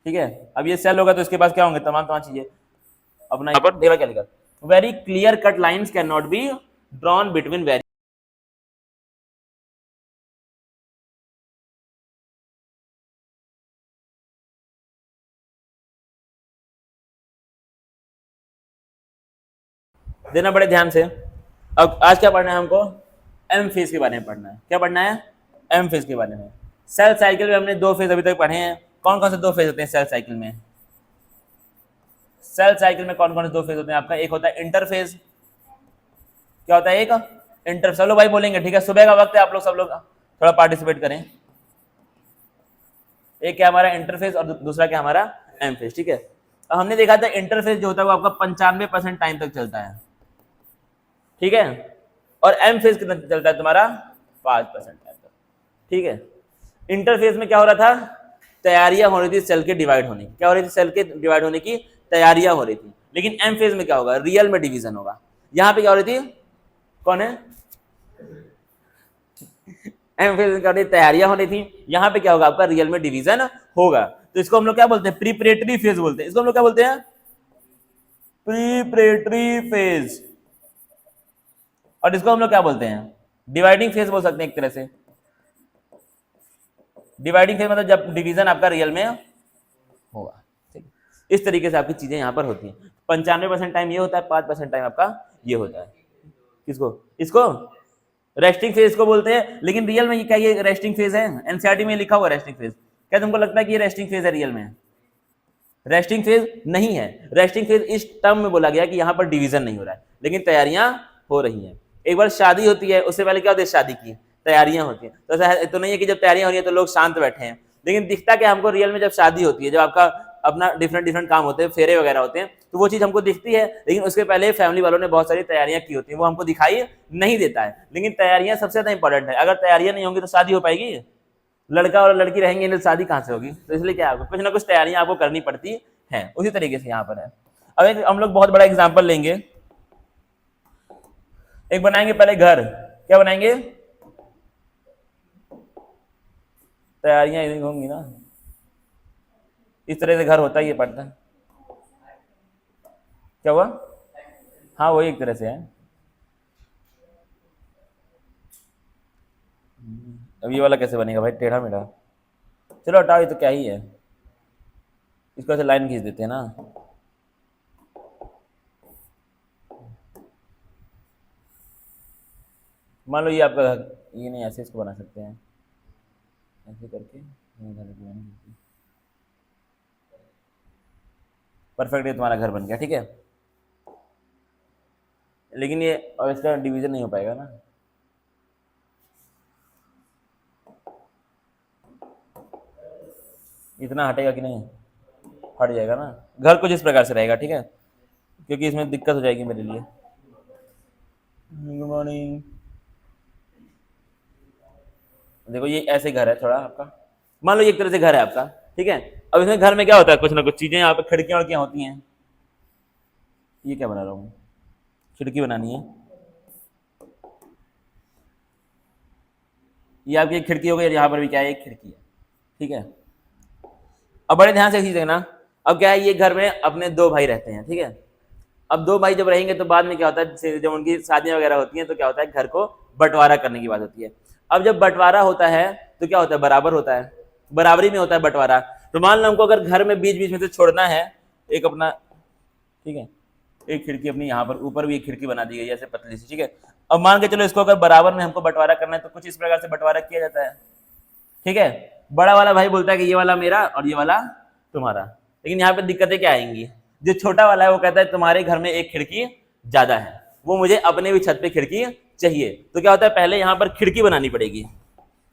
ठीक है। अब ये सेल होगा तो इसके पास क्या होंगे, तमाम चीजें। अपना यहाँ पर देखा क्या लिखा, very clear cut lines can not be drawn between very, देना बड़े ध्यान से। अब आज क्या पढ़ना है हमको, एम फेज के बारे में पढ़ना है। क्या पढ़ना है, एम फेज के बारे में। सेल साइकिल में हमने 2 फेज अभी तक पढ़े हैं। कौन कौन से 2 फेज होते हैं सेल साइकिल में? सेल साइकिल में कौन कौन से 2 फेज होते हैं आपका? एक होता है इंटरफेज। क्या होता है? एक इंटर, सब लोग भाई बोलेंगे, ठीक है। सुबह का वक्त है, आप लोग सब लोग थोड़ा पार्टिसिपेट करें। एक क्या हमारा इंटरफेज और दूसरा क्या हमारा एम फेज, ठीक है। अब हमने देखा था इंटरफेज जो होता है वो आपका 95% टाइम तक चलता है, ठीक है। और एम फेज कितना चलता है तुम्हारा? 5% टाइम तक, ठीक है। इंटरफेज में क्या हो रहा था, तैयारियां हो रही थी सेल के डिवाइड होने की। क्या हो रही थी? सेल के डिवाइड होने की तैयारियां हो रही थी। लेकिन एम फेज में क्या होगा, रियल में डिवीजन होगा। यहां पे क्या हो रही थी, कौन है? एम फेज में क्या हो रही, तैयारियां हो रही थी। यहां पे क्या होगा आपका, रियल में डिवीजन होगा। तो इसको हम लोग क्या बोलते हैं, प्रीपरेटरी फेज बोलते हैं। इसको हम लोग क्या बोलते हैं, प्रीपरेटरी फेज। और इसको हम लोग क्या बोलते हैं, डिवाइडिंग फेज बोल सकते हैं एक तरह से। डिवाइडिंग फेज मतलब जब डिवीजन आपका रियल में होगा, ठीक है। इस तरीके से आपकी चीजें यहां पर होती हैं। 95% टाइम ये होता है, 5% टाइम आपका ये होता है। किसको? इसको रेस्टिंग फेज को बोलते हैं। लेकिन रियल में ये क्या, ये रेस्टिंग फेज है? एनसीईआरटी में लिखा हुआ रेस्टिंग फेज। क्या तुमको लगता है कि ये रेस्टिंग फेज है? रियल में रेस्टिंग फेज नहीं है। रेस्टिंग फेज इस टर्म में बोला गया कि यहां पर डिवीजन नहीं हो रहा है, लेकिन तैयारियां हो रही हैं। एक बार शादी होती है, उससे पहले क्या होती है, शादी की तैयारियां होती हैं। तो ऐसा तो नहीं है कि जब तैयारियां हो रही है तो लोग शांत बैठे हैं। लेकिन दिखता क्या हमको रियल में, जब शादी होती है, जब आपका अपना डिफरेंट काम होते हैं, फेरे वगैरह होते हैं, तो वो चीज हमको दिखती है। लेकिन उसके पहले फैमिली वालों ने बहुत सारी तैयारियां की होती है, वो हमको दिखाई नहीं देता है। लेकिन तैयारियां सबसे ज्यादा इंपॉर्टेंट है। अगर तैयारियां नहीं होंगी तो शादी हो पाएगी? लड़का और लड़की रहेंगे तो शादी कहां से होगी? तो इसलिए क्या आपको कुछ ना कुछ तैयारियां आपको करनी पड़ती हैं। उसी तरीके से यहाँ पर है। अब एक हम लोग बहुत बड़ा एग्जाम्पल लेंगे। एक बनाएंगे पहले घर। क्या बनाएंगे? तैयारियां इतनी होंगी ना, इस तरह से घर होता ही है, पड़ता है। क्या हुआ? हाँ वही एक तरह से है। अब ये वाला कैसे बनेगा भाई, टेढ़ा मेढ़ा। चलो हटाओ, ये तो क्या ही है। इसको ऐसे लाइन खींच देते हैं ना। मान लो ये आपका घर, ये नहीं, ऐसे इसको बना सकते हैं, ऐसे करके परफेक्ट, ये तुम्हारा घर बन गया, ठीक है। लेकिन ये अब इसका डिवीजन नहीं हो पाएगा ना। इतना हटेगा कि नहीं? हट जाएगा ना। घर कुछ इस प्रकार से रहेगा, ठीक है, क्योंकि इसमें दिक्कत हो जाएगी मेरे लिए। Good morning. देखो ये ऐसे घर है थोड़ा आपका, मान लो ये एक तरह से घर है आपका, ठीक है। अब इसमें घर में क्या होता है, कुछ ना कुछ चीजें यहाँ पे खिड़कियां वड़कियां होती हैं। ये क्या बना रहा हूँ, खिड़की बनानी है। ये आपकी एक खिड़की हो गई, यहाँ पर भी क्या है, एक खिड़की है, ठीक है। अब बड़े ध्यान से देखना। अब क्या है, ये घर में अपने 2 भाई रहते हैं, ठीक है। अब 2 भाई जब रहेंगे तो बाद में क्या होता है, जब उनकी शादियां वगैरह होती हैं तो क्या होता है, घर को बंटवारा करने की बात होती है। अब जब बंटवारा होता है तो क्या होता है, बराबर होता है, बराबरी में होता है बंटवारा। तो मान लो हमको अगर घर में बीच बीच में से छोड़ना है एक अपना, ठीक है, एक खिड़की अपनी यहाँ पर ऊपर भी एक खिड़की बना दी गई ऐसे पतली सी, ठीक है। अब मान के चलो इसको अगर बराबर में हमको बंटवारा करना है तो कुछ इस प्रकार से बंटवारा किया जाता है, ठीक है। बड़ा वाला भाई बोलता है कि ये वाला मेरा और ये वाला तुम्हारा। लेकिन यहाँ पे दिक्कतें क्या आएंगी, जो छोटा वाला है वो कहता है तुम्हारे घर में एक खिड़की ज्यादा है, वो मुझे अपने भी छत पे खिड़की चाहिए। तो क्या होता है, पहले यहाँ पर खिड़की बनानी पड़ेगी,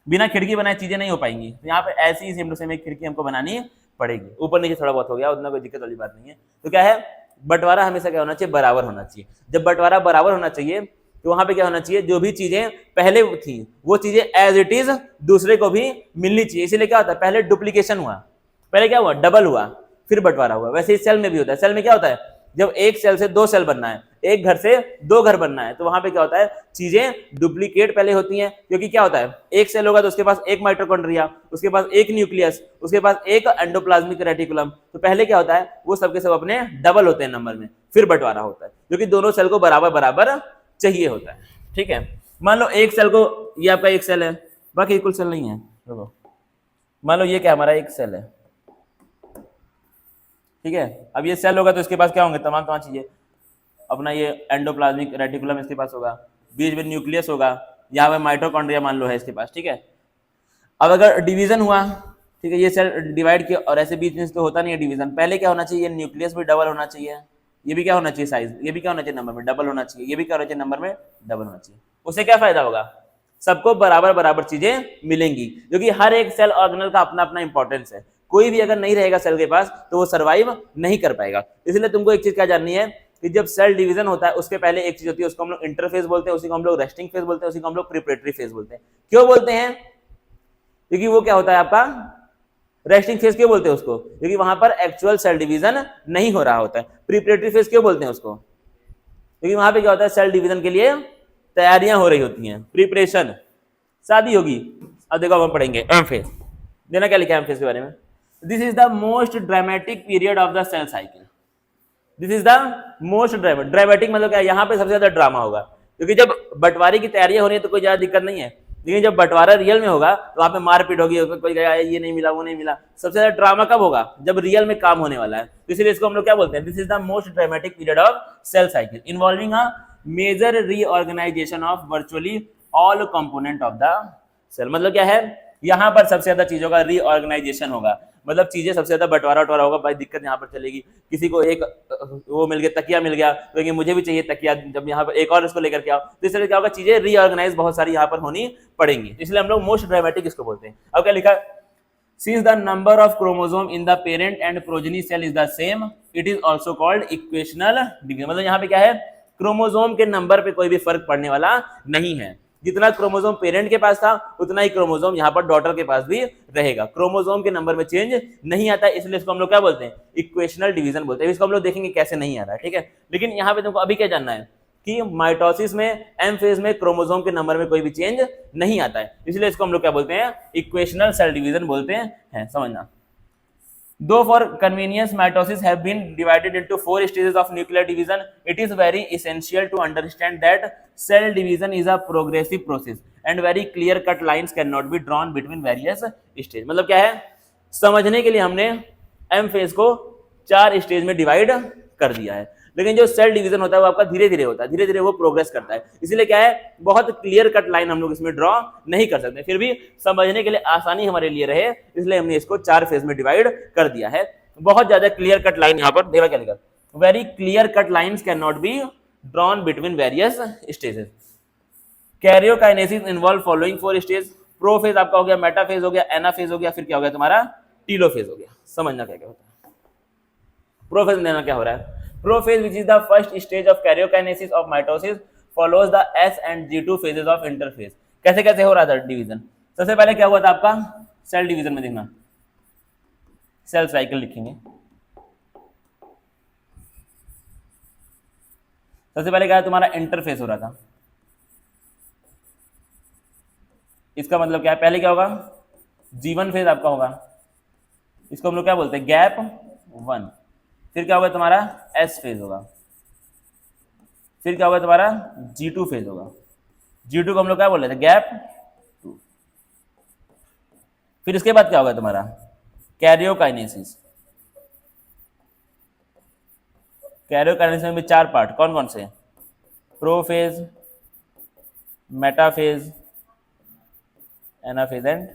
बिना खिड़की बनाए चीजें नहीं हो पाएंगी। तो यहाँ पे ऐसी ही सेम टू सेम एक खिड़की हमको बनानी पड़ेगी। ऊपर नीचे थोड़ा बहुत हो गया, उतना कोई दिक्कत वाली बात नहीं है। तो क्या है, बंटवारा हमेशा क्या होना चाहिए, बराबर होना चाहिए। जब बंटवारा बराबर होना चाहिए तो वहां पे क्या होना चाहिए, जो भी चीजें पहले थी वो चीजें एज इट इज दूसरे को भी मिलनी चाहिए। इसीलिए क्या होता है, पहले डुप्लीकेशन हुआ, पहले क्या हुआ, डबल हुआ, फिर बंटवारा हुआ। वैसे ही सेल में भी होता है। सेल में क्या होता है, जब एक सेल से 2 सेल बनना है, एक घर से दो घर बनना है, तो वहां पे क्या होता है, चीजें डुप्लीकेट पहले होती हैं, क्योंकि क्या होता है, एक सेल होगा तो उसके पास एक माइटोकॉन्ड्रिया, उसके पास एक न्यूक्लियस, उसके पास एक एंडोप्लाज्मिक रेटिकुलम, तो पहले क्या होता है, वो सबके सब अपने डबल होते हैं नंबर में, फिर बंटवारा होता है, क्योंकि दोनों सेल को बराबर बराबर चाहिए होता है। ठीक है, मान लो एक सेल को, ये आपका एक सेल है, बाकी कुल सेल नहीं है, देखो मान लो ये क्या हमारा एक सेल है, ठीक है, अब ये सेल होगा तो इसके पास क्या होंगे, तमाम तमाम चीजें, अपना ये एंडोप्लाज्मिक रेटिकुलम इसके पास होगा, बीच में न्यूक्लियस होगा, यहाँ पे माइटोकॉन्ड्रिया मान लो है इसके पास। ठीक है, अब अगर डिवीजन हुआ, ठीक है, ये सेल डिवाइड किया और ऐसे बीच में तो होता नहीं है डिवीजन, पहले क्या होना चाहिए, न्यूक्लियस भी डबल होना चाहिए, ये भी क्या होना चाहिए साइज, ये भी क्या होना चाहिए नंबर में डबल होना चाहिए, ये भी क्या होना चाहिए नंबर में डबल होना चाहिए। उससे क्या फायदा होगा, सबको बराबर बराबर चीजें मिलेंगी, क्योंकि हर एक सेल ऑर्गेनल का अपना अपना इंपॉर्टेंस है, कोई भी अगर नहीं रहेगा सेल के पास तो वो सर्वाइव नहीं कर पाएगा। इसलिए तुमको एक चीज क्या जाननी है कि जब सेल डिवीजन होता है उसके पहले एक चीज होती है, उसको हम लोग इंटरफेज बोलते हैं, उसी को हम लोग रेस्टिंग फेज बोलते हैं, उसी को हम लोग प्रिपरेटरी फेज बोलते हैं। क्यों बोलते हैं, क्योंकि वो क्या होता है आपका रेस्टिंग फेज, क्यों बोलते हैं उसको, क्योंकि वहां पर एक्चुअल सेल डिवीजन नहीं हो रहा होता है। प्रिपरेटरी फेज क्यों बोलते हैं उसको, क्योंकि वहां पे क्या होता है, सेल डिवीजन के लिए तैयारियां हो रही होती हैं, प्रिपरेशन, शादी होगी। अब देखो हम पढ़ेंगे एम फेज, देना क्या लिखा है एम फेज के बारे में, this is the most dramatic period of the cell cycle, this is the most dramatic मतलब क्या है, यहाँ पे सबसे ज्यादा ड्रामा होगा, क्योंकि जब बंटवारे की तैयारियां हो रही है तो कोई ज्यादा दिक्कत नहीं है, लेकिन जब बंटवारा रियल में होगा तो वहां पे मारपीट होगी, कोई कहेगा ये नहीं मिला वो नहीं मिला। सबसे ज्यादा ड्रामा कब होगा, जब रियल में काम होने वाला है, तो इसलिए इसको हम लोग क्या बोलते हैं, this is the most dramatic period of cell cycle involving a major reorganisation of virtually all component of the cell. मतलब क्या है, यहाँ पर सबसे ज्यादा चीजों का रीऑर्गेनाइजेशन होगा, मतलब चीजें सबसे ज्यादा बंटवारा होगा, भाई दिक्कत यहाँ पर चलेगी, किसी को एक वो मिल गया, तकिया मिल गया, तो मुझे भी चाहिए तकिया, जब यहाँ पर एक और इसको लेकर के आओ, तो इसलिए क्या होगा, चीजें रीऑर्गेनाइज बहुत सारी यहाँ पर होनी पड़ेंगी, इसलिए हम लोग मोस्ट ड्रामेटिक इसको बोलते हैं। अब क्या लिखा, since the number of chromosome in the parent and progeny cell is the same it is also called equational division। मतलब यहाँ पे क्या है, क्रोमोसोम के नंबर पे कोई भी फर्क पड़ने वाला नहीं है, जितना क्रोमोसोम पेरेंट के पास था उतना ही क्रोमोसोम यहाँ पर डॉटर के पास भी रहेगा, क्रोमोसोम के नंबर में चेंज नहीं आता है, इसलिए इसको हम लोग क्या बोलते हैं, इक्वेशनल डिवीजन बोलते हैं। इसको हम लोग देखेंगे कैसे नहीं आ रहा है, ठीक है, लेकिन यहाँ पे तुमको अभी क्या जानना है कि माइटोसिस में एम फेज में क्रोमोसोम के नंबर में कोई भी चेंज नहीं आता है, इसलिए इसको हम लोग क्या बोलते हैं, इक्वेशनल सेल डिवीजन बोलते हैं, समझना। Though for convenience mitosis have been divided into 4 stages of nuclear division, it is very essential to understand that cell division is a progressive process and very clear cut lines cannot be drawn between various stages। मतलब क्या है, समझने के लिए हमने M phase को 4 stage में divide कर दिया है, लेकिन जो सेल डिवीजन होता है वो आपका धीरे धीरे होता है, धीरे धीरे वो प्रोग्रेस करता है, इसलिए क्या है, बहुत क्लियर कट लाइन हम लोग इसमें ड्रॉ नहीं कर सकते, फिर भी समझने के लिए आसानी हमारे लिए रहे इसलिए हमने इसको 4 फेज में डिवाइड कर दिया है। बहुत ज्यादा क्लियर कट लाइन यहाँ पर देखा, क्या लिखा, very clear cut lines can not be drawn between various stages. Karyokinesis involve following 4 stage, prophase आपका हो गया, मेटाफेज हो गया, एनाफेज हो गया, फिर क्या हो गया तुम्हारा टीलोफेज हो गया। समझना क्या क्या होता है, प्रोफेज देना क्या हो रहा है, prophase which is the first stage of karyokinesis of mitosis follows the S and G2 phases of interphase। कैसे कैसे हो रहा था डिवीजन, सबसे पहले क्या हुआ था आपका सेल डिवीजन में, देखना सेल साइकिल लिखेंगे, सबसे पहले क्या तुम्हारा इंटरफेस हो रहा था, इसका मतलब क्या है, पहले क्या होगा, G1 फेज आपका होगा, इसको हम लोग क्या बोलते हैं, गैप 1, फिर क्या होगा तुम्हारा एस फेज होगा, फिर क्या होगा तुम्हारा G2 फेज होगा, G2 को हम लोग क्या बोल रहे थे, गैप 2, फिर इसके बाद क्या होगा तुम्हारा कैरियोकाइनेसिस। कैरियोकाइनेसिस में भी 4 पार्ट, कौन कौन से, prophase, metaphase, anaphase and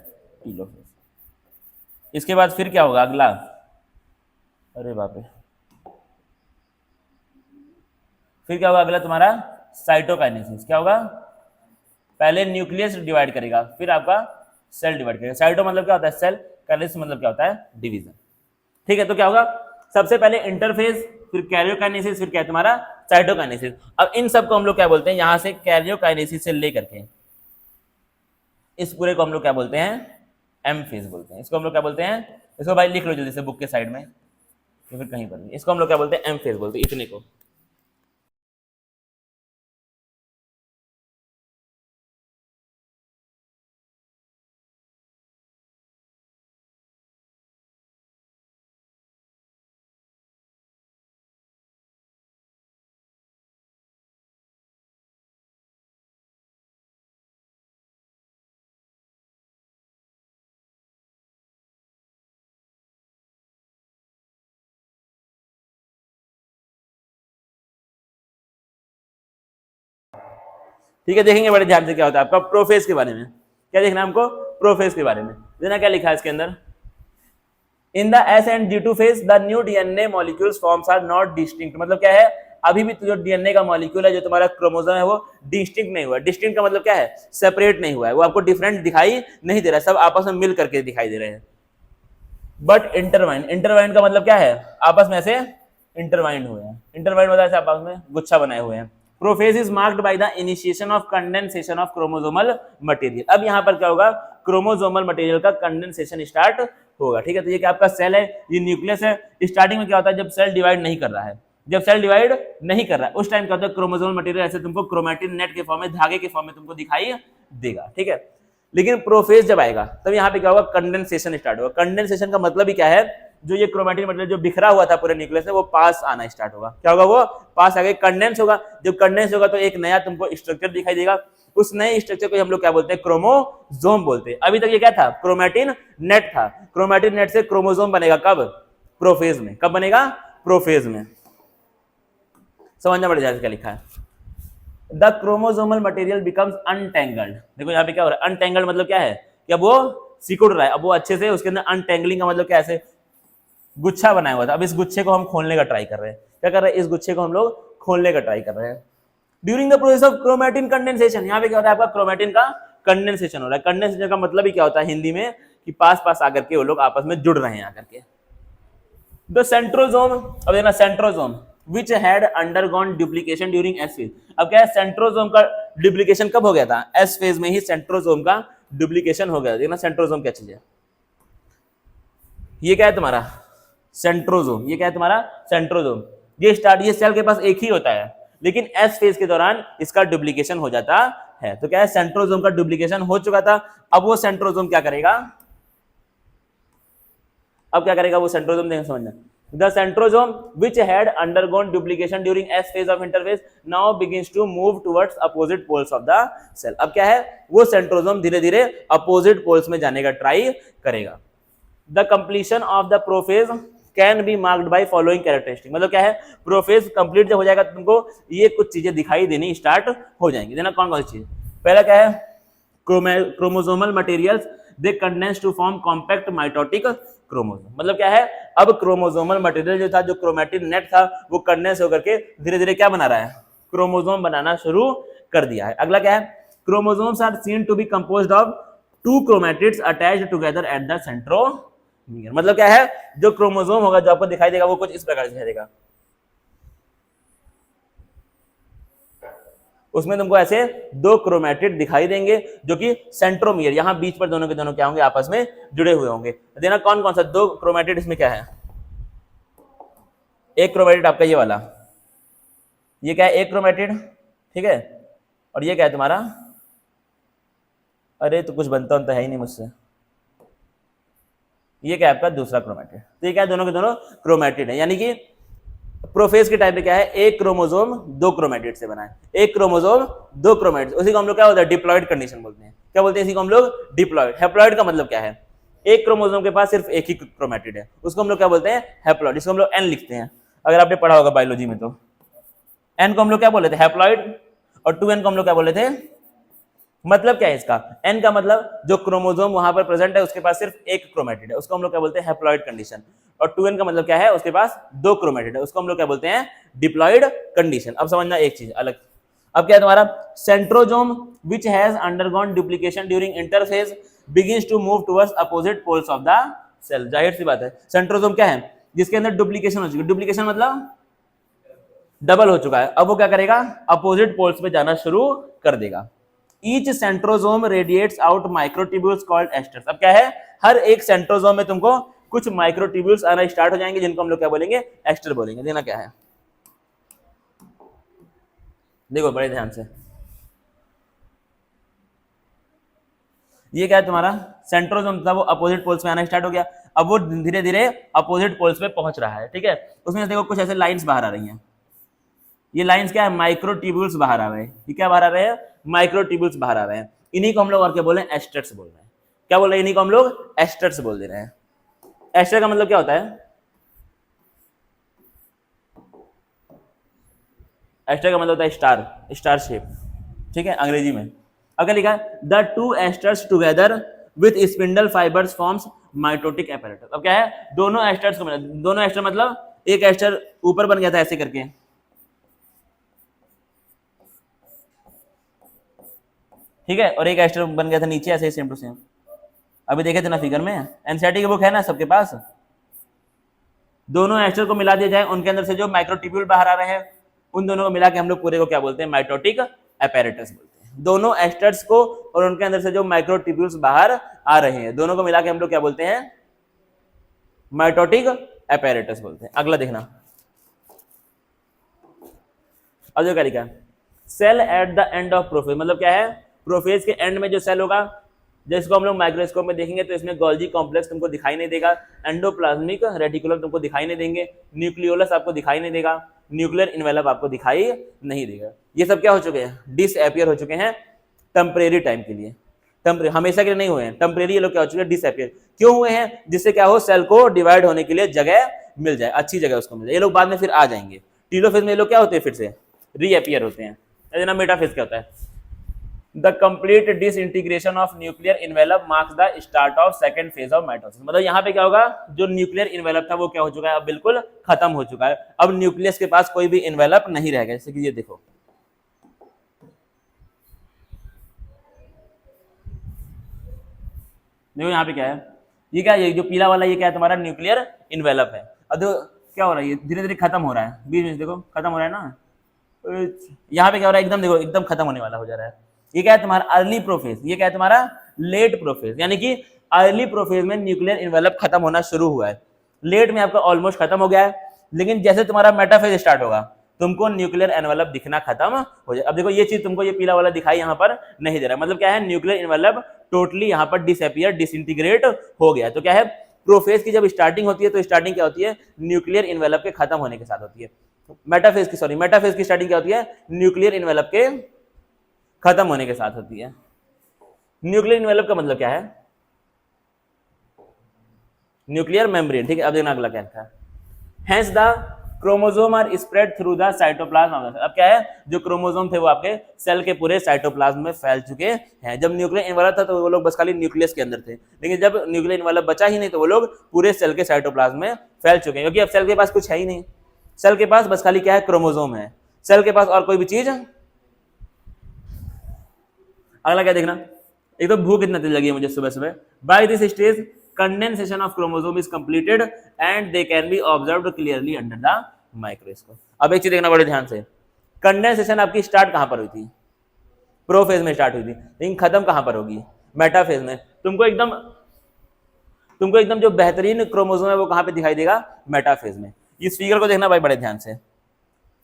telophase. इसके बाद फिर क्या होगा अगला, अरे बाप रे, फिर क्या होगा अगला तुम्हारा साइटोकाइनेसिस। क्या होगा, पहले न्यूक्लियस डिवाइड करेगा, फिर आपका सेल डिवाइड करेगा। साइटो मतलब क्या होता है सेल, काइनेसिस मतलब क्या होता है डिवीजन। ठीक है, तो क्या होगा, सबसे पहले इंटरफेज, फिर कैरियोकाइनेसिस, फिर क्या है तुम्हारा साइटोकाइनेसिस। अब इन सबको हम लोग क्या बोलते हैं, यहां से कैरियोकाइनेसिस से लेकर के इस पूरे को हम लोग क्या बोलते हैं, एम फेज बोलते हैं। इसको हम लोग क्या बोलते हैं, इसको भाई लिख लो जल्दी से बुक के साइड में, तो फिर कहीं पर भी, इसको हम लोग क्या बोलते हैं, एम फेज बोलते हैं, इतने को। ठीक है, देखेंगे बड़े ध्यान से क्या होता है आपका प्रोफेज के बारे में। क्या देखना है हमको? प्रोफेज के बारे में। देखना क्या लिखा है इसके अंदर, in the S and G two phase the new DNA molecules forms are not distinct. मतलब क्या है, अभी भी जो डीएनए का मॉलिक्यूल है, जो तुम्हारा क्रोमोसोम है, वो डिस्टिंक्ट नहीं हुआ। डिस्टिंक्ट का मतलब क्या है? सेपरेट नहीं हुआ है, वो आपको डिफरेंट दिखाई नहीं दे रहा है, सब आपस में मिल करके दिखाई दे रहे हैं। बट इंटरवाइन, इंटरवाइन का मतलब क्या है? आपस में ऐसे इंटरवाइंड हुए हैं। इंटरवाइंड मतलब ऐसे आपस में गुच्छा बनाए हुए हैं। Prophase is marked by the initiation of condensation of chromosomal material. अब यहाँ पर क्या होगा? क्रोमोसोमल मटेरियल का कंडेंसेशन स्टार्ट होगा। ठीक है, तो ये क्या आपका सेल है, ये न्यूक्लियस है। स्टार्टिंग में क्या होता है? जब सेल डिवाइड नहीं कर रहा है, जब सेल डिवाइड नहीं कर रहा है उस टाइम क्या होता है? क्रोमोसोमल मटेरियल ऐसे तुमको क्रोमैटिन नेट के फॉर्म में, धागे के फॉर्म में तुमको दिखाई देगा। ठीक है, लेकिन प्रोफेज जब आएगा तब यहाँ पे क्या होगा? कंडेंसेशन स्टार्ट होगा। कंडेंसेशन का मतलब ही क्या है? जो ये क्रोमैटिन मटेरियल जो बिखरा हुआ था पूरे न्यूक्लियस में, वो पास आना स्टार्ट होगा। क्या होगा? वो पास आगे कंडेंस होगा। जब कंडेंस होगा तो एक नया तुमको स्ट्रक्चर दिखाई देगा। उस नए स्ट्रक्चर को हम लोग क्या बोलते हैं? क्रोमोसोम बोलते हैं। अभी तक ये क्या था? क्रोमैटिन नेट था। क्रोमैटिन नेट से क्रोमोसोम बनेगा कब? प्रोफेज में। कब बनेगा? प्रोफेज में। समझना पड़ेगा क्या लिखा है। The chromosomal material becomes untangled. देखो यहाँ पे क्या हो रहा है? अनटेंगल्ड मतलब क्या है? कि अब वो सिकुड़ रहा है, अब वो अच्छे से, उसके अंदर अनटेंगलिंग का मतलब क्या है? ऐसे गुच्छा बनाया हुआ था, अब इस गुच्छे को हम खोलने का ट्राई कर रहे हैं। क्या कर रहे हैं? इस गुच्छे को हम लोग खोलने का ट्राई कर रहे हैं। During the process of chromatin condensation, यहाँ पे क्या होता है? आपका क्रोमैटिन का कंडेंसेशन हो रहा है। कंडेंसेशन का मतलब ही क्या होता है हिंदी में? कि पास पास आकर के वो लोग आपस में जुड़ रहे हैं आकर के। द सेंट्रोसोम, अब देखना centrosome which had undergone duplication during S phase। अब क्या है? सेंट्रोसोम का डुप्लीकेशन कब हो गया था? S फेज में ही सेंट्रोसोम का डुप्लीकेशन हो गया। देखना सेंट्रोसोम क्या चीज है? ये क्या है तुम्हारा? सेंट्रोसोम। ये क्या है तुम्हारा? सेंट्रोसोम। ये स्टार्ट, ये सेल के पास एक ही होता है, लेकिन S फेज के दौरान इसका डुप्लीकेशन हो जाता है। तो क्या है? सेंट्रोसोम का डुप्लीकेशन हो चुका था। अब वो सेंट्रोसोम क्या करेगा? अब क्या करेगा वो सेंट्रोसोम? देखना समझना। The centrosome which had undergone duplication during S phase of interphase now begins to move towards opposite poles of the cell। अब क्या है? वो सेंट्रोसोम धीरे धीरे अपोजिट पोल्स में जाने का ट्राई करेगा। The completion of the prophase can be marked by following characteristic। मतलब क्या है? प्रोफेज कंप्लीट जब हो जाएगा तो तुमको ये कुछ चीजें दिखाई देनी स्टार्ट हो जाएंगी। देना कौन कौन सी चीज? पहला क्या है? Chromosomal materials they condense to form compact mitotic chromosome. मतलब क्या है? अब क्रोमोसोमल मटेरियल जो था, जो क्रोमैटिन नेट था, वो कंडेंस होकर के धीरे धीरे क्या बना रहा है? क्रोमोसोम बनाना शुरू कर दिया है। अगला क्या है? Chromosomes are seen to be composed of two chromatids attached together at the centromere. मतलब क्या है? जो क्रोमोसोम होगा जो आपको दिखाई देगा वो कुछ इस प्रकार से दिखाई देगा। उसमें तुमको ऐसे दो क्रोमैटिड दिखाई देंगे जो कि सेंट्रोमियर, यहां बीच पर दोनों के दोनों क्या होंगे? आपस में जुड़े हुए होंगे। देना कौन कौन सा दो क्रोमैटिड इसमें क्या है? एक क्रोमैटिड आपका ये वाला, ये क्या है? एक क्रोमैटिड। ठीक है, और ये क्या है तुम्हारा? अरे तो कुछ बनता तो है ही नहीं मुझसे। ये क्या है आपका? दूसरा क्रोमैटिड। तो ये क्या है? दोनों के दोनों क्रोमैटिड है। यानी कि प्रोफेज के टाइप पे क्या है? एक क्रोमोसोम दो क्रोमैटिड से बना है। एक क्रोमोसोम दो क्रोमैटिड, उसी को हम लोग क्या होता है? डिप्लॉयड कंडीशन बोलते हैं। क्या बोलते हैं इसी को हम लोग? डिप्लॉयड। हैप्लॉयड का मतलब क्या है? एक क्रोमोसोम के पास सिर्फ एक ही क्रोमैटिड है, उसको हम लोग क्या बोलते हैं? हैप्लॉयड। इसको हम लोग एन लिखते हैं, अगर आपने पढ़ा होगा बायोलॉजी में तो। एन को हम लोग क्या बोले थे? हैप्लॉयड। और 2n को हम लोग क्या बोले थे? मतलब क्या है इसका? एन का मतलब जो क्रोमोसोम वहां पर प्रेजेंट है उसके पास सिर्फ एक क्रोमैटिड है, उसको हम लोग क्या बोलते हैं? Haploid condition. और 2n का मतलब क्या है? उसके पास दो क्रोमैटिड है, उसको हम लोग क्या बोलते हैं? Diploid condition. अब समझना एक चीज अलग। अब क्या है तुम्हारा? Centrosome which has undergone duplication during interphase begins to move towards opposite poles of the cell. जाहिर सी बात है, सेंट्रोसोम क्या है? जिसके अंदर डुप्लीकेशन हो चुकी है। डुप्लीकेशन मतलब डबल हो चुका है। अब वो क्या करेगा? अपोजिट पोल्स पे जाना शुरू कर देगा। Each centrosome radiates out microtubules called asters. अब क्या है? हर एक सेंट्रोसोम में तुमको कुछ माइक्रोट्यूब्यूल्स आना स्टार्ट हो जाएंगे, जिनको हम लोग क्या बोलेंगे? एस्टर बोलेंगे। देना क्या है? देखो बड़े ध्यान से, ये क्या है तुम्हारा? सेंट्रोसोम था, वो अपोजिट पोल्स में आना स्टार्ट हो गया। अब वो धीरे धीरे अपोजिट पोल्स पे पहुंच रहा है। ठीक है, उसमें देखो कुछ ऐसे लाइंस बाहर आ रही हैं। ये लाइंस क्या है? माइक्रोट्यूब्यूल्स बाहर आ रहे हैं। ये क्या बाहर आ रहे हैं? माइक्रोट्यूब्यूल्स बाहर आ रहे हैं। इन्हीं को हम लोग और क्या बोल रहे हैं? एस्टर्स बोल रहे हैं। क्या बोल रहे हैं? इन्हीं को हम लोग एस्टर्स बोल दे रहे हैं। एस्टर का मतलब क्या होता है? एस्टर का मतलब होता है स्टार, स्टार शेप। ठीक है, अंग्रेजी में। अब क्या लिखा है, the two asters together with spindle fibres forms mitotic apparatus। अब क्या है, दोनों एस्टर्स को मिला, दोनों एस्टर मतलब एक एस्टर ऊपर बन गया था ऐसे करके, ठीक है, और एक एस्टर बन गया था नीचे ऐसे, सेम टू सेम। अभी देखे थे ना फिगर में, एनसीईआरटी की बुक है ना सबके पास। दोनों एस्टर को मिला दिया जाए, उनके अंदर से जो माइक्रोट्यूब्यूल बाहर आ रहे हैं, उन दोनों को मिला के हम लोग पूरे को क्या बोलते हैं, माइटोटिक apparatus बोलते हैं। दोनों एस्टर्स को और उनके अंदर से जो माइक्रोट्यूब्यूल्स बाहर आ रहे हैं, दोनों को मिला के हम लोग क्या बोलते हैं, माइटोटिक apparatus बोलते हैं। अगला देखना, अब जो क्या लिखा, cell at the end of prophase, मतलब क्या है, प्रोफेज के एंड में जो सेल होगा, जिसको हम लोग माइक्रोस्कोप में देखेंगे तो इसमें गोल्जी कॉम्प्लेक्स तुमको दिखाई नहीं देगा, एंडोप्लाज्मिक रेटिकुलम तुमको दिखाई नहीं देंगे, न्यूक्लियोलस आपको दिखाई नहीं देगा, न्यूक्लियर इन्वेलप आपको दिखाई नहीं देगा। ये सब क्या हो चुके हैं, डिसअपियर हो चुके हैं टेम्परेरी टाइम के लिए, हमेशा के लिए नहीं हुए हैं, टेम्परेरी ये लोग क्या हो चुके हैं, डिसअपियर। क्यों हुए हैं, जिससे क्या हो, सेल को डिवाइड होने के लिए जगह मिल जाए, अच्छी जगह उसको मिल जाए। ये लोग बाद में फिर आ जाएंगे। टीलोफेज में ये लोग क्या होते हैं, फिर से रीअपियर होते हैं। मेटाफेज क्या होता है, the complete disintegration of nuclear envelope marks the start of second phase of mitosis. मतलब यहाँ पे क्या होगा, जो न्यूक्लियर इन्वेलप था वो क्या हो चुका है, अब बिल्कुल खत्म हो चुका है। अब न्यूक्लियस के पास कोई भी इन्वेलप नहीं रहेगा। जैसे कि ये देखो, यहाँ पे क्या है, ये क्या है, ये जो पीला वाला ये क्या है, तुम्हारा न्यूक्लियर इन्वेलप है। अब क्या हो रहा है, ये धीरे धीरे खत्म हो रहा है, बीच में देखो खत्म हो रहा है ना, यहाँ पे क्या हो रहा है, एकदम देखो एकदम खत्म होने वाला हो जा रहा है। ये क्या है तुम्हारा अर्ली प्रोफेज, ये क्या है तुम्हारा लेट प्रोफेज। यानी कि अर्ली प्रोफेज में न्यूक्लियर इन्वेलप खत्म होना शुरू हुआ है, लेट में आपका ऑलमोस्ट खत्म हो गया है। लेकिन जैसे तुम्हारा मेटाफेज स्टार्ट होगा, तुमको न्यूक्लियर एनवेलप दिखना खत्म हो जाए। अब देखो ये चीज तुमको ये पीला वाला दिखाई यहाँ पर नहीं दे रहा, मतलब क्या है, न्यूक्लियर इन्वेलप टोटली यहाँ पर डिसअपियर डिसइंटीग्रेट हो गया। तो क्या है, प्रोफेज की जब स्टार्टिंग होती है तो स्टार्टिंग क्या होती है, न्यूक्लियर इन्वेलप के खत्म होने के साथ होती है। मेटाफेज की स्टार्टिंग क्या होती है, न्यूक्लियर इन्वेलप के खत्म होने के साथ होती है। न्यूक्लियर इन्वेलप का मतलब क्या है, न्यूक्लियर मेम्ब्रेन, ठीक है। अब देखना अगला क्या है, hence the chromosome are spread through the cytoplasm of the cell. अब क्या है, जो क्रोमोसोम थे वो आपके सेल के पूरे साइटोप्लाज्म में फैल चुके हैं। जब न्यूक्लियर इन्वेलप था तो वो लोग बस खाली न्यूक्लियस के अंदर थे, लेकिन जब न्यूक्लियर इन्वेलप बचा ही नहीं तो वो लोग पूरे सेल के साइटोप्लाज्म में फैल चुके हैं, क्योंकि अब सेल के पास कुछ है ही नहीं। सेल के पास बस खाली क्या है, क्रोमोसोम है, सेल के पास और कोई भी चीज। अगला क्या देखना, एक तो भूख इतना तेज लगी है मुझे सुबह सुबह। By this stage condensation of chromosome is completed and they can be observed clearly under the microscope. अब एक चीज देखना बड़े ध्यान से, कंडेंसेशन आपकी स्टार्ट कहां पर हुई थी, प्रोफेज में स्टार्ट हुई थी, लेकिन खत्म कहां पर होगी, मेटाफेज में। तुमको एकदम जो बेहतरीन क्रोमोसोम है वो कहां पे दिखाई देगा, मेटाफेज में। इस फिगर को देखना भाई बड़े ध्यान से,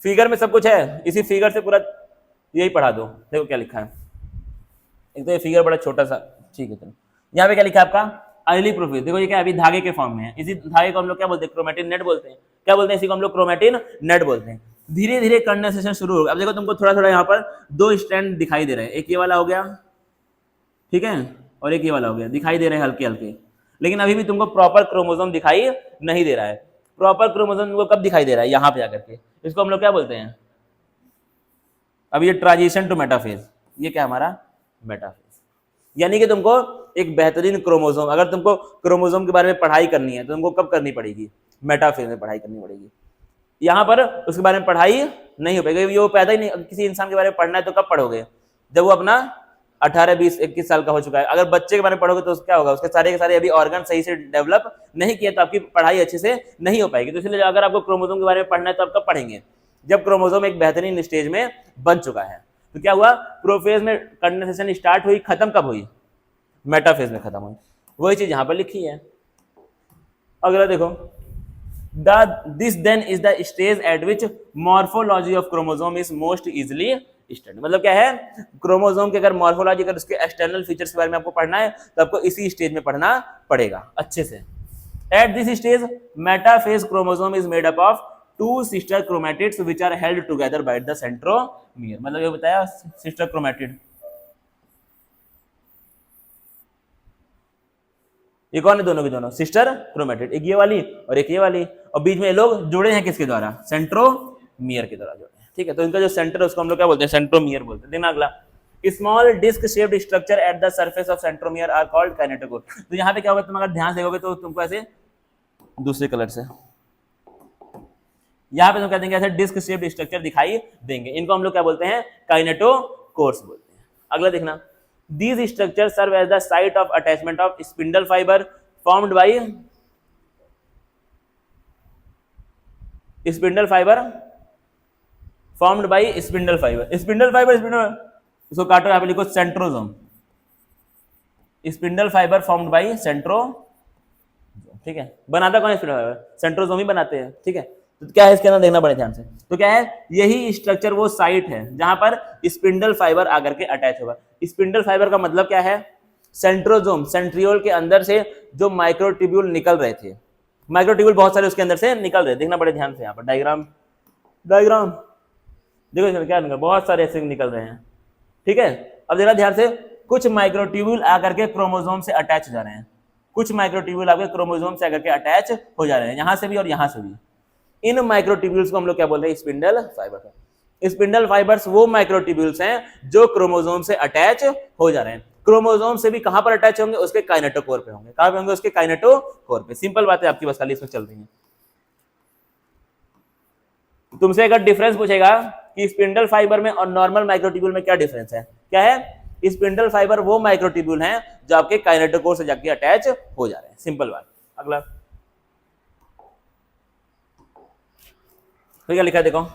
फिगर में सब कुछ है, इसी फिगर से पूरा यही पढ़ा दो। देखो क्या लिखा है, एक तो ये फिगर बड़ा छोटा सा, ठीक है। यहाँ पे क्या लिखा है आपका, अर्ली प्रोफेज। देखो ये क्या अभी धागे के फॉर्म में है, इसी धागे को हम लोग क्या बोलते हैं, क्रोमेटिन नेट बोलते हैं। क्या बोलते हैं, इसी को हम लोग क्रोमेटिन नेट बोलते हैं। धीरे धीरे कंडेंसेशन शुरू होगा। अब देखो तुमको थोड़ा थोड़ा यहाँ पर दो स्ट्रैंड दिखाई दे रहे हैं, एक ये वाला हो गया, ठीक है, और एक ये वाला हो गया, दिखाई दे रहे हैं हल्के हल्के, लेकिन अभी भी तुमको प्रॉपर क्रोमोसोम दिखाई नहीं दे रहा है। प्रॉपर क्रोमोसोम तुमको कब दिखाई दे रहा है, यहाँ पे आकर के। इसको हम लोग क्या बोलते हैं, अब ये ट्रांजिशन टू मेटाफेज, ये क्या हमारा मेटाफेज। यानी कि तुमको एक बेहतरीन क्रोमोसोम, अगर तुमको क्रोमोसोम के बारे में पढ़ाई करनी है तो तुमको कब करनी पड़ेगी, मेटाफेज में पढ़ाई करनी पड़ेगी। यहाँ पर उसके बारे में पढ़ाई नहीं हो पाएगी, वो पैदा ही नहीं। किसी इंसान के बारे में पढ़ना है तो कब पढ़ोगे, जब वो अपना 18, 20, 21 साल का हो चुका है। अगर बच्चे के बारे में पढ़ोगे तो क्या होगा, उसके सारे के सारे अभी ऑर्गन सही से डेवलप नहीं किए, तो आपकी पढ़ाई अच्छे से नहीं हो पाएगी। तो इसलिए अगर आपको क्रोमोसोम के बारे में पढ़ना है तो आप कब पढ़ेंगे, जब क्रोमोसोम एक बेहतरीन स्टेज में बन चुका है। तो क्या हुआ, प्रोफेज में कंडेंसेशन स्टार्ट हुई, खत्म कब हुई, मेटाफेज में खत्म हुई। वही चीज यहां पर लिखी है। अगला देखो, this then is the stage at which morphology of chromosome is most easily study. मतलब क्या है, क्रोमोसोम के अगर मॉर्फोलॉजी, अगर उसके एक्सटर्नल फीचर्स के बारे में आपको पढ़ना है तो आपको इसी स्टेज में पढ़ना पड़ेगा अच्छे से। At this stage metaphase chromosome is made up of 2 sister chromatids which are held together by the centromere. मतलब ये बताया सिस्टर क्रोमैटिड, ये कौन है, दोनों के दोनों सिस्टर क्रोमैटिड, एक ये वाली और एक ये वाली, और बीच में ये लोग जुड़े हैं किसके द्वारा, सेंट्रोमियर के द्वारा जुड़े हैं। ठीक है, तो इनका जो सेंटर है उसको हम लोग क्या बोलते हैं, सेंट्रोमियर बोलते हैं। देखना अगला, small disc shaped structure at the surface of centromere are called kinetochore. तो यहाँ पे क्या होगा, तुम अगर ध्यान से देखोगे तो तुमको ऐसे दूसरे कलर से यहाँ पे तुम कह देंगे ऐसे डिस्क शेप्ड स्ट्रक्चर दिखाई देंगे, इनको हम लोग क्या बोलते हैं, काइनेटोकोर्स बोलते हैं। अगला देखना, these structure serve as the site of attachment of spindle fibre formed by spindle fibre इसको काटो, यहाँ पे लिखो centrosome, spindle fibre formed by centrosome, ठीक है। बनाता कौन है स्पिंडल फाइबर, सेंट्रोजोम ही बनाते हैं, ठीक है। तो क्या है इसके अंदर देखना बड़े ध्यान से, तो क्या है, यही स्ट्रक्चर वो साइट है जहां पर स्पिंडल फाइबर आकर के अटैच होगा। स्पिंडल फाइबर का मतलब क्या है, सेंट्रोजोम, सेंट्रियोल के अंदर से जो माइक्रोट्यूब्यूल निकल रहे थे, माइक्रोट्यूब्यूल बहुत सारे उसके अंदर से निकल रहे, देखना बड़े ध्यान से, यहाँ पर डायग्राम देखो इसमें क्या निकल, बहुत सारे ऐसे निकल रहे हैं, ठीक है। अब देखना ध्यान से, कुछ माइक्रोट्यूब्यूल आकर के क्रोमोसोम से अटैच हो जा रहे हैं, कुछ माइक्रोट्यूब्यूल आकर क्रोमोसोम से आकर के अटैच हो जा रहे हैं, यहां से भी और यहां से भी। इन माइक्रोट्यूब्यूल्स को हम लोग क्या बोलते हैं, स्पिंडल फाइबर। स्पिंडल फाइबर्स वो माइक्रोट्यूब्यूल्स हैं जो क्रोमोसोम से अटैच हो जा रहे हैं। क्रोमोसोम से भी कहां पर अटैच होंगे, उसके काइनेटोकोर पे होंगे। कहां पे होंगे, उसके काइनेटोकोर पे। सिंपल बात है आपकी, बस खाली इसमें चल रही है। तुमसे अगर डिफरेंस पूछेगा कि स्पिंडल फाइबर में और नॉर्मल माइक्रोट्यूब्यूल में क्या डिफरेंस है, क्या है, स्पिंडल फाइबर वो माइक्रोट्यूब्यूल हैं जो आपके काइनेटोकोर से जाके अटैच हो जा रहे हैं, सिंपल बात। अगला तो क्या लिखा है देखो,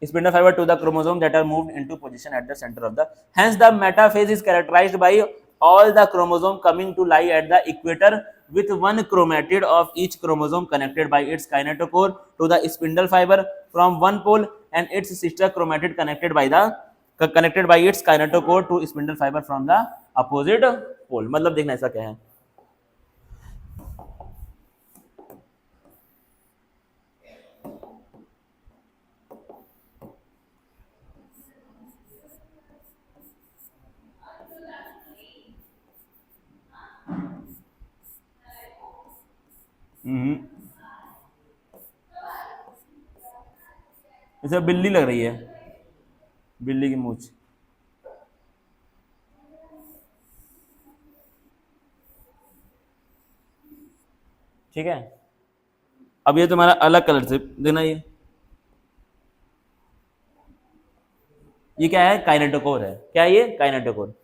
spindle fiber to the chromosome that are moved into position at the center of the, hence the metaphase is characterized by all the chromosome coming to lie at the equator with one chromatid of each chromosome connected by its kinetochore to the spindle fiber from one pole and its sister chromatid connected by its kinetochore to spindle fiber from the opposite pole। मतलब देखना ऐसा क्या है, इसे बिल्ली लग रही है, बिल्ली की मूंछ, ठीक है। अब ये तुम्हारा अलग कलर से देना, ये क्या है, काइनेटोकोर है। क्या है ये, काइनेटोकोर।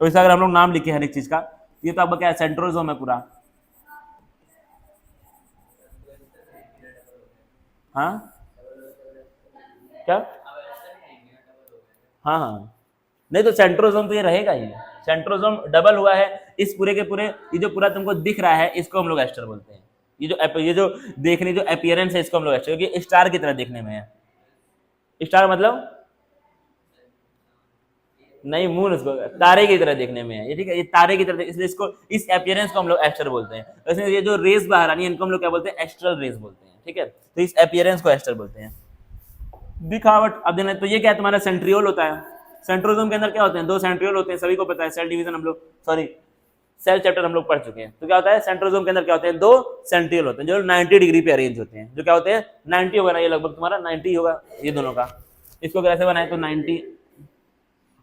तो इसे अगर हम लोग नाम लिखे हर एक चीज का, ये तो आपका क्या है, सेंट्रोजोम है पूरा। हाँ क्या, हाँ हाँ, नहीं तो सेंट्रोजोम तो ये रहेगा ही, सेंट्रोजोम डबल हुआ है। इस पूरे के पूरे, ये जो पूरा तुमको दिख रहा है, इसको हम लोग एस्टर बोलते हैं। ये जो देखने जो अपीयरेंस है, इसको हम लोग एस्टर, क्योंकि स्टार की तरह देखने में है। स्टार मतलब नहीं, मून उसको तारे की तरह देखने में है ये, ठीक है, ये तारे की तरह, इसलिए इसको, इस अपीयरेंस को हम लोग एस्टर बोलते हैं। वैसे ये जो रेस बाहर आनी है, इनको हम लोग क्या बोलते हैं, एस्ट्रल रेस बोलते हैं, ठीक है। तो इस अपीयरेंस को एस्टर बोलते हैं। दिखावट, अब देना, तो ये क्या है, तुम्हारा सेंट्रियोल होता है। सेंट्रोजोम के अंदर क्या होते हैं, दो सेंट्रियोल होते हैं, सभी को पता है। सेल डिवीजन हम लोग, सॉरी सेल चैप्टर हम लोग पढ़ चुके हैं। तो क्या होता है, सेंट्रोजोम के अंदर क्या होते हैं, दो सेंट्रियोल होते हैं जो 90 डिग्री पे अरेंज होते हैं। जो क्या होते हैं, 90 होगा ना, ये लगभग तुम्हारा 90 होगा ये दोनों का। इसको अगर ऐसे बनाए तो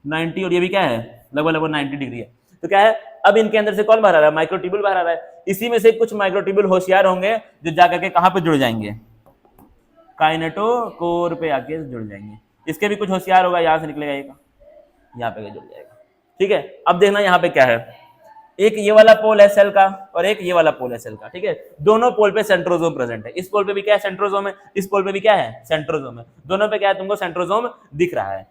90 और ये भी क्या है, लगभग 90 डिग्री है। तो क्या है, अब इनके अंदर से कौन बाहर आ रहा है, माइक्रोट्यूब्यूल बाहर आ रहा है। इसी में से कुछ माइक्रोट्यूब्यूल होशियार होंगे जो जाकर के कहां पे जुड़ जाएंगे, काइनेटोकोर पे आके जुड़ जाएंगे। इसके भी कुछ होशियार होगा, यहां से निकलेगा एक, यहाँ पे जुड़ जाएगा, ठीक है। अब देखना यहाँ पे क्या है, एक ये वाला पोल है सेल का और एक ये वाला पोल है सेल का, ठीक है। दोनों पोल पे सेंट्रोजोम प्रेजेंट है। इस पोल पे भी क्या है, सेंट्रोजोम है, इस पोल पे भी क्या है, सेंट्रोजोम है। दोनों पे क्या है, तुमको सेंट्रोजोम दिख रहा है।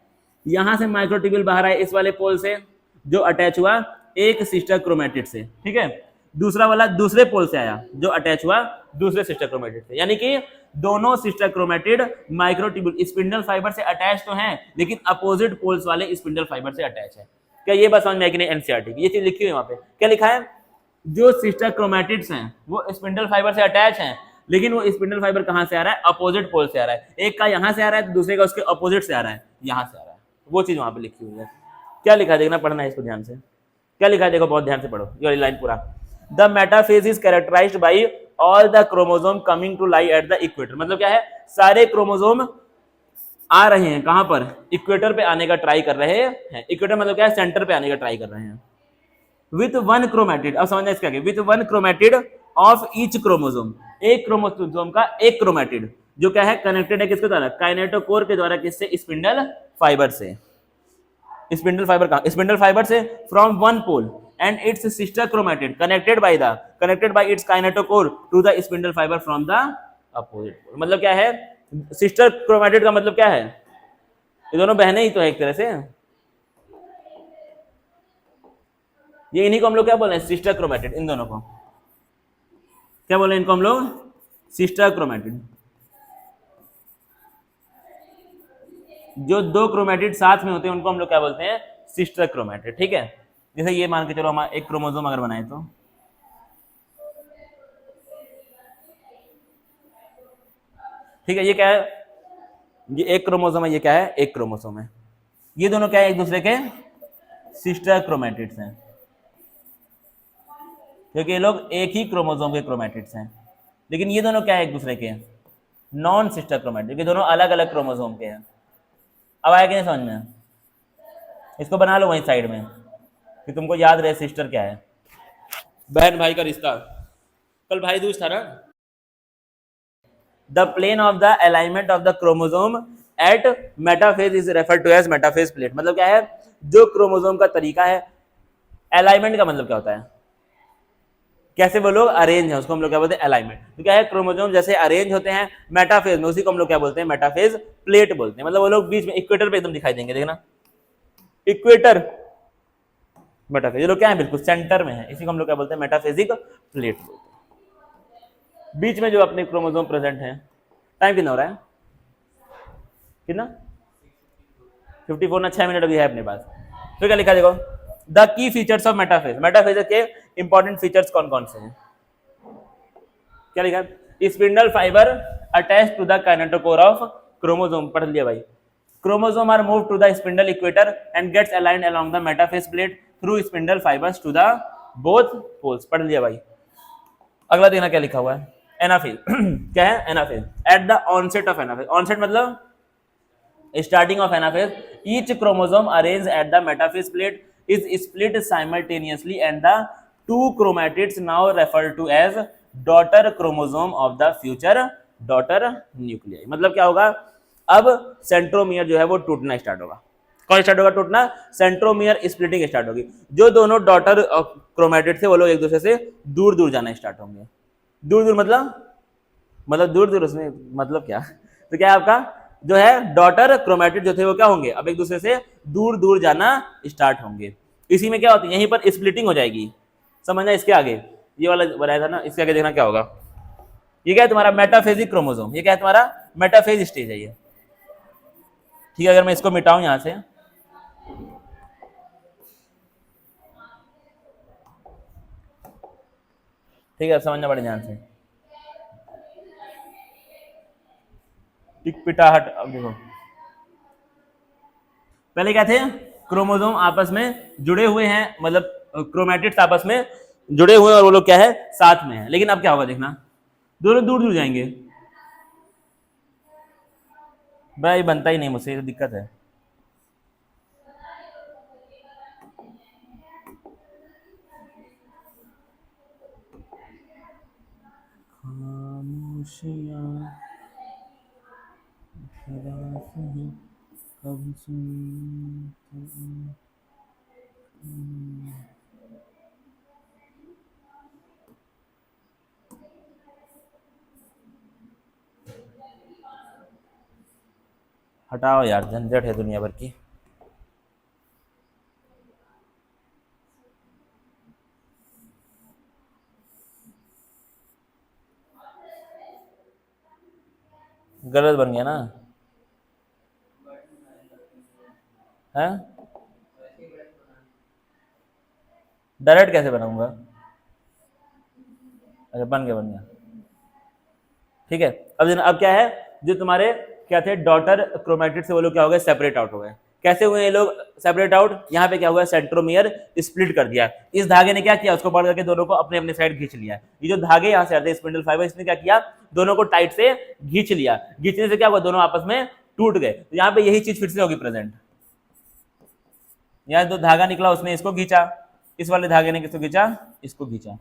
यहां से माइक्रोट्यूब्यूल बाहर आए इस वाले पोल से, जो अटैच हुआ एक सिस्टर क्रोमेटिड से, ठीक है। दूसरा वाला दूसरे पोल से आया जो अटैच हुआ दूसरे सिस्टर क्रोमेटिड से। यानी कि दोनों sister chromatid microtubule spindle fibre से अटैच तो हैं, लेकिन अपोजिट पोल्स वाले स्पिंडल फाइबर से अटैच है। क्या ये बात समझ में आई कि नहीं, एनसीईआरटी की ये चीज लिखी हुई है वहां पे। क्या लिखा है, जो सिस्टर क्रोमेटिड्स हैं वो स्पिंडल फाइबर से अटैच हैं, लेकिन वो स्पिंडल फाइबर कहां से आ रहा है, अपोजिट पोल से आ रहा है। एक का यहां से आ रहा है तो दूसरे का उसके अपोजिट से आ रहा है, यहां से आ रहा है। वो चीज वहां पे लिखी हुई है। क्या लिखा है देखना, पढ़ना है इसको ध्यान से। क्या लिखा है देखो, बहुत ध्यान से पढ़ो ये वाली लाइन पूरा। The metaphase is characterised by all the chromosome coming to lie at the equator. मतलब क्या है, सारे क्रोमोसोम आ रहे हैं कहां पर, इक्वेटर पे आने का ट्राई कर रहे हैं। इक्वेटर मतलब क्या है, सेंटर पे आने का ट्राई कर रहे हैं। विथ वन क्रोमेटिड, अब समझना इसका क्या, with one chromatid of each chromosome, एक क्रोमोसोम का एक क्रोमेटिड जो क्या है कनेक्टेड है किसके द्वारा, काइनेटोकोर के द्वारा, किससे, स्पिंडल फाइबर से। स्पिंडल फाइबर का, स्पिंडल फाइबर से from one pole and its sister chromatid connected by its kinetochore to the spindle fibre from the opposite pole. मतलब क्या है, सिस्टर क्रोमेटिड का मतलब क्या है, ये दोनों बहनें ही तो है एक तरह से, ये इन्हीं को हम लोग क्या बोले हैं, सिस्टर क्रोमेटिड। इन दोनों को क्या बोले, इनको हम लोग सिस्टर क्रोमेटिड। जो दो क्रोमेटिड साथ में होते हैं उनको हम लोग क्या बोलते हैं, सिस्टर क्रोमेटिड। ठीक है, जैसे ये मान के चलो हमारा एक क्रोमोसोम अगर बनाए तो, ठीक है, ये क्या है, ये एक क्रोमोसोम है, ये क्या है, एक क्रोमोसोम है। ये दोनों क्या है, एक दूसरे के सिस्टर क्रोमेटिड्स हैं, क्योंकि ये लोग एक ही क्रोमोसोम के क्रोमेटिड्स हैं। लेकिन ये दोनों क्या है, एक दूसरे के नॉन सिस्टर क्रोमेटिड, ये दोनों अलग अलग क्रोमोसोम के हैं। अब आया कि नहीं समझ में, इसको बना लो वहीं साइड में कि तुमको याद रहे सिस्टर क्या है, बहन भाई का रिश्ता। कल भाई दूज था ना। The plane of the alignment of the chromosome at metaphase is referred to as metaphase plate. मतलब क्या है, जो क्रोमोसोम का तरीका है, अलाइनमेंट का मतलब क्या होता है, कैसे वो लोग अरेंज है, उसको हम लोग क्या बोलते हैं, अलाइनमेंट। तो क्या है, क्रोमोसोम जैसे अरेंज होते हैं मेटाफेज में, उसी को हम लोग क्या बोलते हैं, मेटाफेज प्लेट बोलते हैं। मतलब वो लोग बीच में इक्वेटर पे एकदम दिखाई देंगे, देखना इक्वेटर मेटाफेज, ये लोग क्या है, बिल्कुल सेंटर में है, इसी को हम लोग क्या बोलते हैं, मेटाफेजिक प्लेट बोलते हैं। बीच में जो अपने क्रोमोसोम प्रेजेंट है। टाइम कितना हो रहा है, कितना, 54 ना, 6 मिनट अभी है अपने पास। तो क्या लिखा देखो, the key features of metaphase, metaphase के इंपॉर्टेंट फीचर्स कौन कौन से हैं, क्या लिखा, spindle fibre attach to the kinetochore of chromosome, पढ़ लिया भाई, chromosome are move to the spindle equator and gets aligned along the metaphase plate through spindle fibres to the both poles, पढ़ लिया भाई। अगला देखना क्या लिखा हुआ है, एनाफेज क्या है, anaphase at the onset of anaphase, onset मतलब starting of anaphase, each chromosome arrange at the metaphase plate is split simultaneously and the two chromatids now referred to as daughter chromosome of the future daughter nuclei। मतलब क्या होगा, अब centromere जो है वो टूटना start होगा। कौन स्टार्ट होगा टूटना, सेंट्रोमियर स्प्लिटिंग स्टार्ट होगी। जो दोनों डॉटर क्रोमेटिड थे वो लोग एक दूसरे से दूर दूर जाना स्टार्ट होंगे। दूर दूर मतलब दूर दूर, उसमें मतलब क्या, तो क्या है आपका जो है डॉटर क्रोमेटिड जो थे वो क्या होंगे, अब एक दूसरे से दूर दूर जाना स्टार्ट होंगे। इसी में क्या होती है, यहीं पर स्प्लिटिंग हो जाएगी, समझना। इसके आगे ये वाला बनाया था ना, इसके आगे देखना क्या होगा, ये क्या है तुम्हारा मेटाफेजिक क्रोमोसोम, ये क्या है तुम्हारा मेटाफेज स्टेज है ये। ठीक है, अगर मैं इसको मिटाऊं यहां से, ठीक है, समझना बड़े ध्यान से, टिक पिटाहट। अब देखो पहले क्या थे, क्रोमोसोम आपस में जुड़े हुए हैं, मतलब क्रोमेटिड्स आपस में जुड़े हुए और वो लोग क्या है साथ में है। लेकिन अब क्या होगा देखना, दोनों दूर दूर जाएंगे। भाई बनता ही नहीं मुझसे, तो दिक्कत है। हटाओ यार, झंझट है दुनिया भर की। गलत बन गया ना, है डायरेक्ट कैसे बनाऊंगा, अच्छा बन गया। ठीक है, अब क्या है, जो तुम्हारे क्या थे डॉटर क्रोमेटिड से वो लोग क्या हो गए, सेपरेट आउट हो गए। कैसे हुए ये लोग सेपरेट आउट, यहाँ पे क्या हुआ, सेंट्रोमियर स्प्लिट कर दिया। इस धागे ने क्या किया, उसको पकड़ करके दोनों को अपने अपने साइड खींच लिया। ये जो धागे यहाँ से आते हैं स्पिंडल फाइबर, इसने क्या किया, दोनों को टाइट से खींच लिया। खींचने से क्या हुआ, दोनों आपस में टूट गए, तो यहाँ पे यही चीज फिर से होगी प्रेजेंट। यहाँ जो धागा निकला उसने इसको खींचा, इस वाले धागे ने किसको खींचा, इसको खींचा,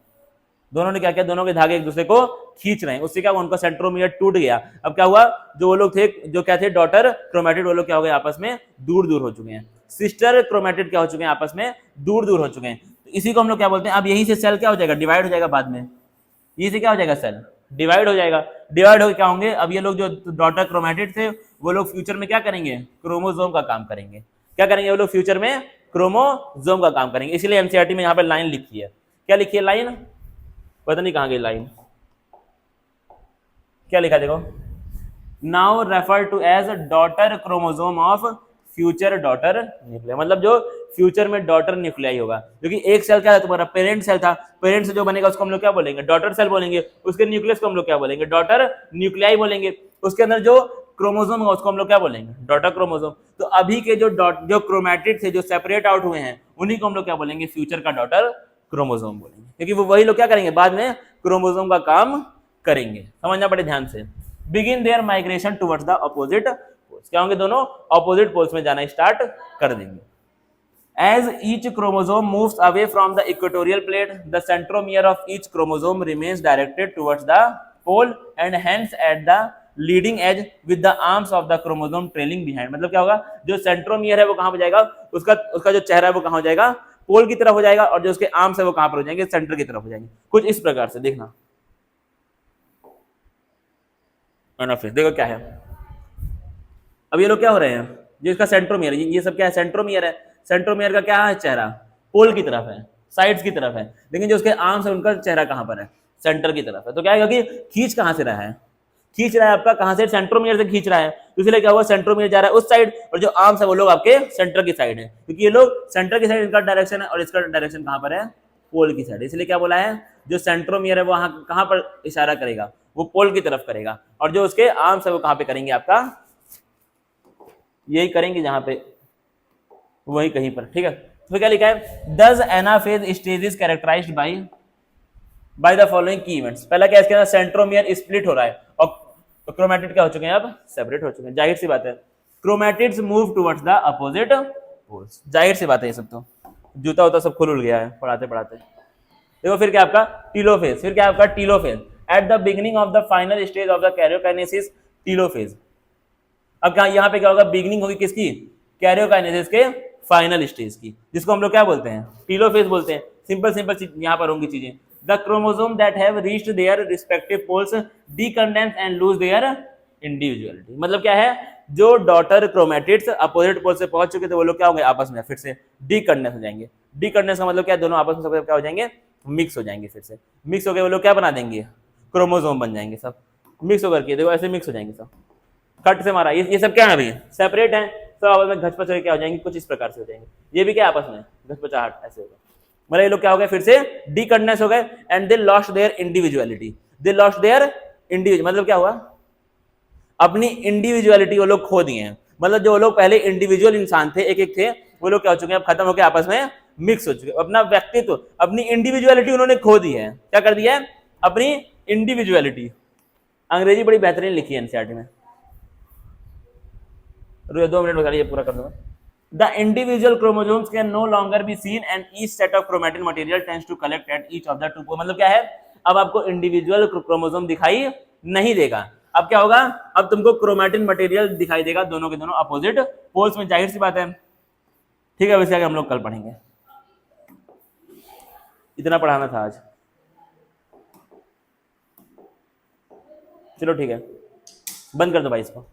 दोनों ने क्या किया, दोनों के धागे एक दूसरे को खींच रहे हैं, उससे क्या उनका सेंट्रोमियर टूट गया। अब क्या हुआ, जो वो लोग थे जो क्या थे डॉटर क्रोमेटिड, वो लोग क्या हो गए आपस में दूर दूर हो चुके हैं। सिस्टर क्रोमेटिड क्या हो चुके हैं आपस में दूर दूर हो चुके हैं। तो इसी को हम लोग क्या बोलते हैं, अब यही से सेल क्या हो जाएगा, डिवाइड हो जाएगा बाद में, यही से क्या हो जाएगा, सेल डिवाइड हो जाएगा। डिवाइड होकर क्या होंगे, अब ये लोग जो डॉटर क्रोमेटिड थे वो लोग फ्यूचर में क्या करेंगे, क्रोमोसोम का काम करेंगे। क्या करेंगे वो लोग फ्यूचर में, क्रोमोसोम का काम करेंगे। इसलिए एनसीईआरटी में यहाँ पे लाइन लिखी है, क्या लिखी है लाइन, पता नहीं कहाँ गई लाइन, क्या लिखा देखो, now refer to as daughter chromosome of future daughter nuclei, मतलब जो फ्यूचर में डॉटर न्यूक्लियाई होगा, क्योंकि एक सेल क्या था तुम्हारा, पेरेंट सेल था, पेरेंट से जो बनेगा उसको हम लोग क्या बोलेंगे, डॉटर सेल बोलेंगे, उसके न्यूक्लियस को हम लोग क्या बोलेंगे, डॉटर न्यूक्लियाई बोलेंगे, उसके अंदर जो क्रोमोसोम होगा उसको हम लोग क्या बोलेंगे, डॉटर क्रोमोसोम। तो अभी के जो क्रोमैटिड थे जो सेपरेट आउट हुए हैं उन्हीं को हम लोग क्या बोलेंगे, फ्यूचर का डॉटर क्रोमोसोम बोलेंगे, क्योंकि वो वही लोग क्या करेंगे बाद में क्रोमोसोम का काम करेंगे। समझना पड़े ध्यान से। Begin their migration towards the opposite poles, क्या होंगे, दोनों अपोजिट पोल्स में जाना स्टार्ट कर देंगे। As each chromosome moves away from the equatorial plate, the centromere of each chromosome remains directed towards the pole and hence at the leading edge with the arms of the chromosome trailing behind। मतलब क्या होगा, जो centromere है वो कहां पर जाएगा, उसका जो चेहरा है वो कहां हो जाएगा, पोल की तरफ हो जाएगा, और जो उसके आर्म्स है वो कहां पर हो जाएंगे, सेंटर की तरफ हो जाएंगे। कुछ इस प्रकार से देखना, देखो क्या है, अब ये लोग क्या हो रहे हैं, जो इसका सेंट्रोमियर, ये सब क्या है, सेंट्रोमियर है, सेंट्रोमियर का क्या है, चेहरा पोल की तरफ है, साइड्स की तरफ है, लेकिन जो उसके आर्म्स है उनका चेहरा कहां पर है, सेंटर की तरफ है। तो क्या है कि खींच कहां से रहा है, खींच रहा है आपका कहां से, सेंट्रोमियर से खींच रहा है, तो इसलिए क्या हुआ, सेंट्रोमियर जा रहा है उस साइड, और जो आर्म्स है वो लोग आपके सेंटर की साइड है, क्योंकि ये लोग सेंटर की साइड इनका डायरेक्शन है और इसका डायरेक्शन कहां पर है, पोल की साइड, इसलिए क्या बोला है, जो सेंट्रोमियर है वो कहां पर इशारा करेगा, वो पोल की तरफ करेगा, और जो उसके आर्म्स है वो कहां पे करेंगे, आपका यही करेंगे जहां पे, वही कहीं पर, ठीक है। तो क्या लिखा है, this anaphase stage is characterised by the following key events. पहला क्या है, इसके अंदर सेंट्रोमियर स्प्लिट हो रहा है और क्रोमैटिड क्या हो चुके हैं, अब सेपरेट हो चुके हैं, जाहिर सी बात है। Chromatids move towards the opposite poles, जाहिर सी बात है, ये सब तो जूता होता सब खुल गया है पढ़ाते पढ़ाते। देखो फिर क्या आपका टीलोफेज, फिर क्या आपका telophase, at the beginning of the final stage of the karyokinesis telophase. अब क्या यहाँ पे क्या होगा, बिगिनिंग होगी किसकी, कैरियोकाइनेसिस के फाइनल स्टेज की, जिसको हम लोग क्या बोलते हैं, टीलोफेज बोलते हैं। सिंपल सिंपल यहाँ पर होंगी चीजें, the chromosome that have reached their respective poles decondense and lose their individuality. मतलब क्या है, जो डॉटर क्रोमैटिड्स अपोजिट पोल से पहुंच चुके थे वो लोग क्या होंगे, आपस में फिर से डीकंडेंस हो जाएंगे। डीकंडेंस का मतलब क्या है, दोनों आपस में सब क्या हो जाएंगे, मिक्स हो जाएंगे, फिर से मिक्स हो गए वो लोग क्या बना देंगे, क्रोमोसोम बन जाएंगे, सब मिक्स होकर के देखो ऐसे मिक्स हो जाएंगे सब, कट से मारा, ये सब क्या है अभी सेपरेट है, सब आपस में घचपच क्या हो जाएंगे, कुछ इस प्रकार से हो जाएंगे, ये भी क्या आपस में घचपचाहट ऐसे होगा। मतलब ये लोग क्या हो गए, फिर से डीकंडेंस हो गए, and they lost their individuality, they lost their individual, मतलब क्या हुआ, अपनी इंडिविजुअलिटी वो लोग खो दिए हैं। मतलब जो लोग पहले इंडिविजुअल इंसान थे, एक एक थे, वो लोग क्या हो चुके हैं, अब खत्म होकर आपस में मिक्स हो चुके हैं, अपना व्यक्तित्व, अपनी इंडिविजुअलिटी उन्होंने खो दी है। क्या कर दिया है, अपनी इंडिविजुअलिटी। अंग्रेजी बड़ी बेहतरीन लिखी है एनसीईआरटी में, 2 मिनट बता, ये पूरा कर दूंगा। The individual chromosomes can no longer be seen and each set of chromatin material tends to collect at each of the two poles। मतलब क्या है, अब आपको इंडिविजुअल क्रोमोसोम दिखाई नहीं देगा, अब क्या होगा, अब तुमको क्रोमैटिन मटेरियल दिखाई देगा, दोनों के दोनों अपोजिट पोल्स में, जाहिर सी बात है, ठीक है। वैसे आगे हम लोग कल पढ़ेंगे, इतना पढ़ाना था आज, चलो ठीक है, बंद कर दो भाई इसको।